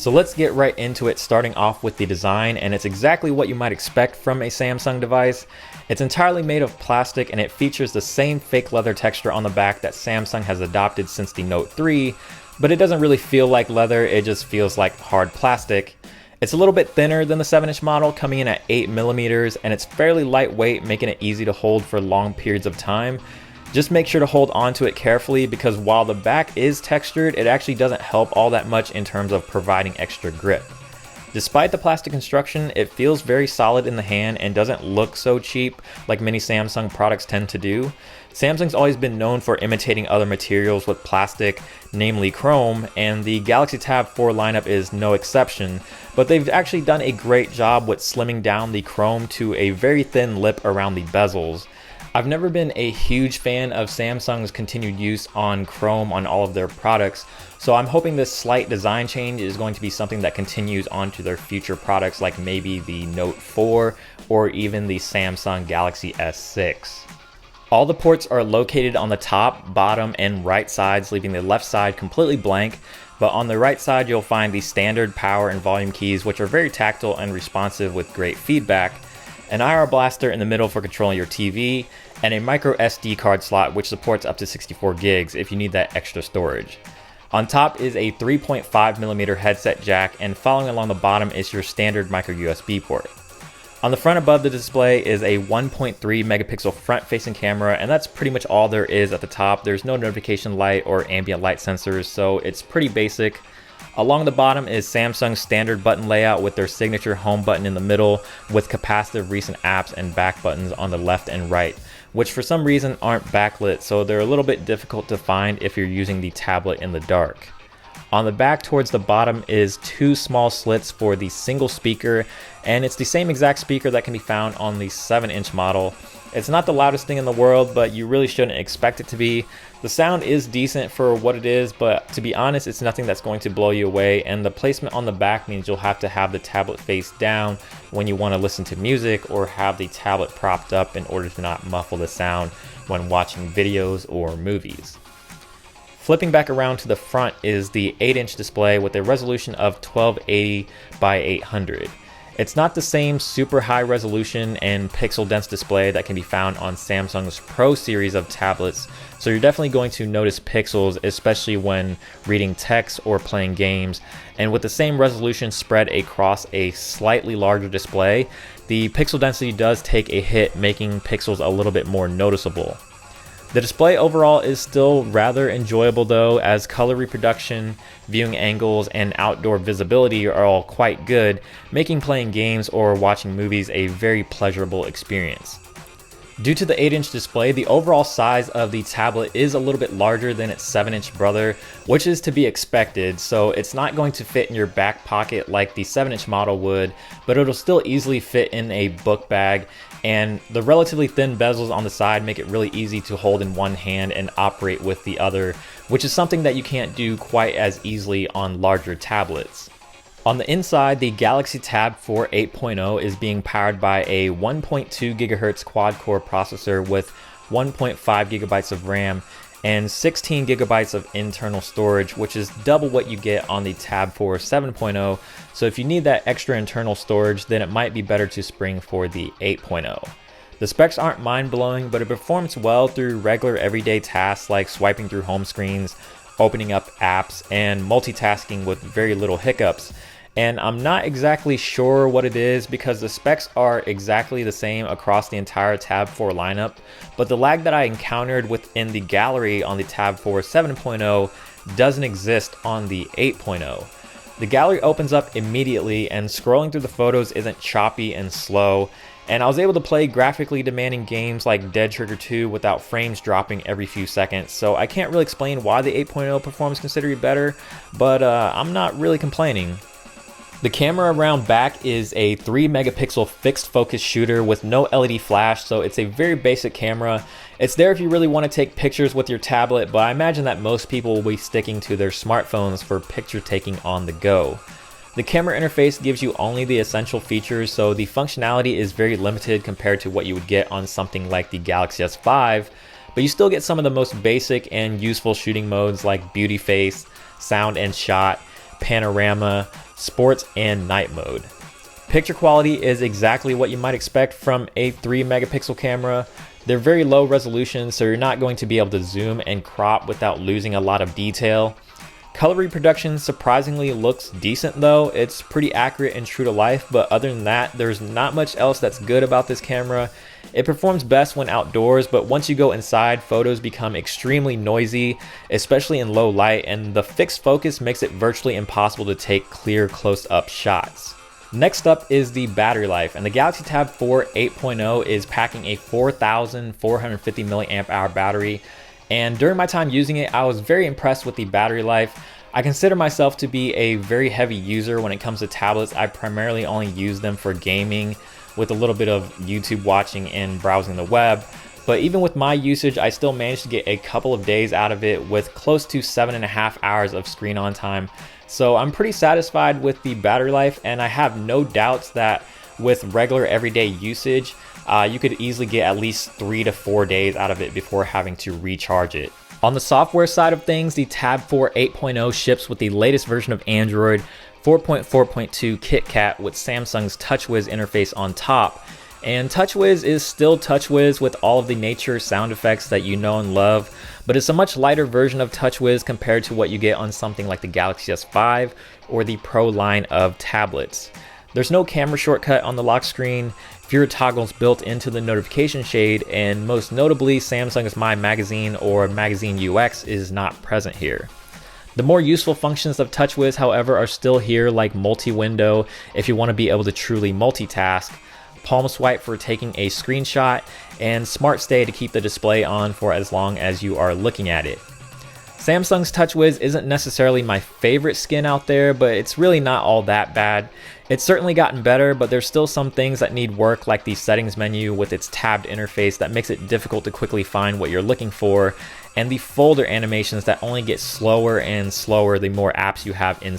So let's get right into it, starting off with the design, and it's exactly what you might expect from a Samsung device. It's entirely made of plastic and it features the same fake leather texture on the back that Samsung has adopted since the Note 3, but it doesn't really feel like leather, it just feels like hard plastic. It's a little bit thinner than the 7-inch model, coming in at 8mm, and it's fairly lightweight, making it easy to hold for long periods of time. Just make sure to hold onto it carefully because while the back is textured, it actually doesn't help all that much in terms of providing extra grip. Despite the plastic construction, it feels very solid in the hand and doesn't look so cheap like many Samsung products tend to do. Samsung's always been known for imitating other materials with plastic, namely chrome, and the Galaxy Tab 4 lineup is no exception, but they've actually done a great job with slimming down the chrome to a very thin lip around the bezels. I've never been a huge fan of Samsung's continued use on chrome on all of their products, so I'm hoping this slight design change is going to be something that continues onto their future products like maybe the Note 4 or even the Samsung Galaxy S6. All the ports are located on the top, bottom, and right sides, leaving the left side completely blank, but on the right side you'll find the standard power and volume keys, which are very tactile and responsive with great feedback, an IR blaster in the middle for controlling your TV, and a micro SD card slot which supports up to 64 gigs if you need that extra storage. On top is a 3.5mm headset jack, and following along the bottom is your standard micro USB port. On the front above the display is a 1.3 megapixel front facing camera, and that's pretty much all there is at the top. There's no notification light or ambient light sensors, so it's pretty basic. Along the bottom is Samsung's standard button layout with their signature home button in the middle with capacitive recent apps and back buttons on the left and right, which for some reason aren't backlit, so they're a little bit difficult to find if you're using the tablet in the dark. On the back towards the bottom is two small slits for the single speaker, and it's the same exact speaker that can be found on the 7-inch model. It's not the loudest thing in the world, but you really shouldn't expect it to be. The sound is decent for what it is, but to be honest, it's nothing that's going to blow you away, and the placement on the back means you'll have to have the tablet face down when you want to listen to music or have the tablet propped up in order to not muffle the sound when watching videos or movies. Flipping back around to the front is the 8-inch display with a resolution of 1280 by 800. It's not the same super high resolution and pixel dense display that can be found on Samsung's Pro series of tablets, so you're definitely going to notice pixels, especially when reading text or playing games. And with the same resolution spread across a slightly larger display, the pixel density does take a hit, making pixels a little bit more noticeable. The display overall is still rather enjoyable though, as color reproduction, viewing angles, and outdoor visibility are all quite good, making playing games or watching movies a very pleasurable experience. Due to the 8-inch display, the overall size of the tablet is a little bit larger than its 7-inch brother, which is to be expected, so it's not going to fit in your back pocket like the 7-inch model would, but it'll still easily fit in a book bag, and the relatively thin bezels on the side make it really easy to hold in one hand and operate with the other, which is something that you can't do quite as easily on larger tablets. On the inside, the Galaxy Tab 4 8.0 is being powered by a 1.2 GHz quad-core processor with 1.5 GB of RAM and 16 GB of internal storage, which is double what you get on the Tab 4 7.0. So if you need that extra internal storage, then it might be better to spring for the 8.0. The specs aren't mind-blowing, but it performs well through regular everyday tasks like swiping through home screens, opening up apps, and multitasking with very little hiccups. And I'm not exactly sure what it is because the specs are exactly the same across the entire Tab 4 lineup, but the lag that I encountered within the gallery on the Tab 4 7.0 doesn't exist on the 8.0. The gallery opens up immediately and scrolling through the photos isn't choppy and slow, and I was able to play graphically demanding games like Dead Trigger 2 without frames dropping every few seconds, so I can't really explain why the 8.0 performs considerably better, but I'm not really complaining. The camera around back is a 3 megapixel fixed focus shooter with no LED flash, so it's a very basic camera. It's there if you really want to take pictures with your tablet, but I imagine that most people will be sticking to their smartphones for picture taking on the go. The camera interface gives you only the essential features, so the functionality is very limited compared to what you would get on something like the Galaxy S5, but you still get some of the most basic and useful shooting modes like beauty face, sound and shot, panorama, sports, and night mode. Picture quality is exactly what you might expect from a 3 megapixel camera. They're very low resolution, so you're not going to be able to zoom and crop without losing a lot of detail. Color reproduction surprisingly looks decent though. It's pretty accurate and true to life, but other than that, there's not much else that's good about this camera. It performs best when outdoors, but once you go inside, photos become extremely noisy, especially in low light, and the fixed focus makes it virtually impossible to take clear close-up shots. Next up is the battery life, and the Galaxy Tab 4 8.0 is packing a 4,450 milliamp hour battery. And during my time using it, I was very impressed with the battery life. I consider myself to be a very heavy user when it comes to tablets. I primarily only use them for gaming with a little bit of YouTube watching and browsing the web. But even with my usage, I still managed to get a couple of days out of it with close to 7.5 hours of screen on time. So I'm pretty satisfied with the battery life, and I have no doubts that with regular everyday usage, you could easily get at least 3 to 4 days out of it before having to recharge it. On the software side of things, the Tab 4 8.0 ships with the latest version of Android 4.4.2 KitKat with Samsung's TouchWiz interface on top. And TouchWiz is still TouchWiz with all of the nature sound effects that you know and love, but it's a much lighter version of TouchWiz compared to what you get on something like the Galaxy S5 or the Pro line of tablets. There's no camera shortcut on the lock screen, fewer toggles built into the notification shade, and most notably, Samsung's My Magazine or Magazine UX is not present here. The more useful functions of TouchWiz, however, are still here, like multi-window if you want to be able to truly multitask, palm swipe for taking a screenshot, and smart stay to keep the display on for as long as you are looking at it. Samsung's TouchWiz isn't necessarily my favorite skin out there, but it's really not all that bad. It's certainly gotten better, but there's still some things that need work, like the settings menu with its tabbed interface that makes it difficult to quickly find what you're looking for, and the folder animations that only get slower and slower the more apps you have in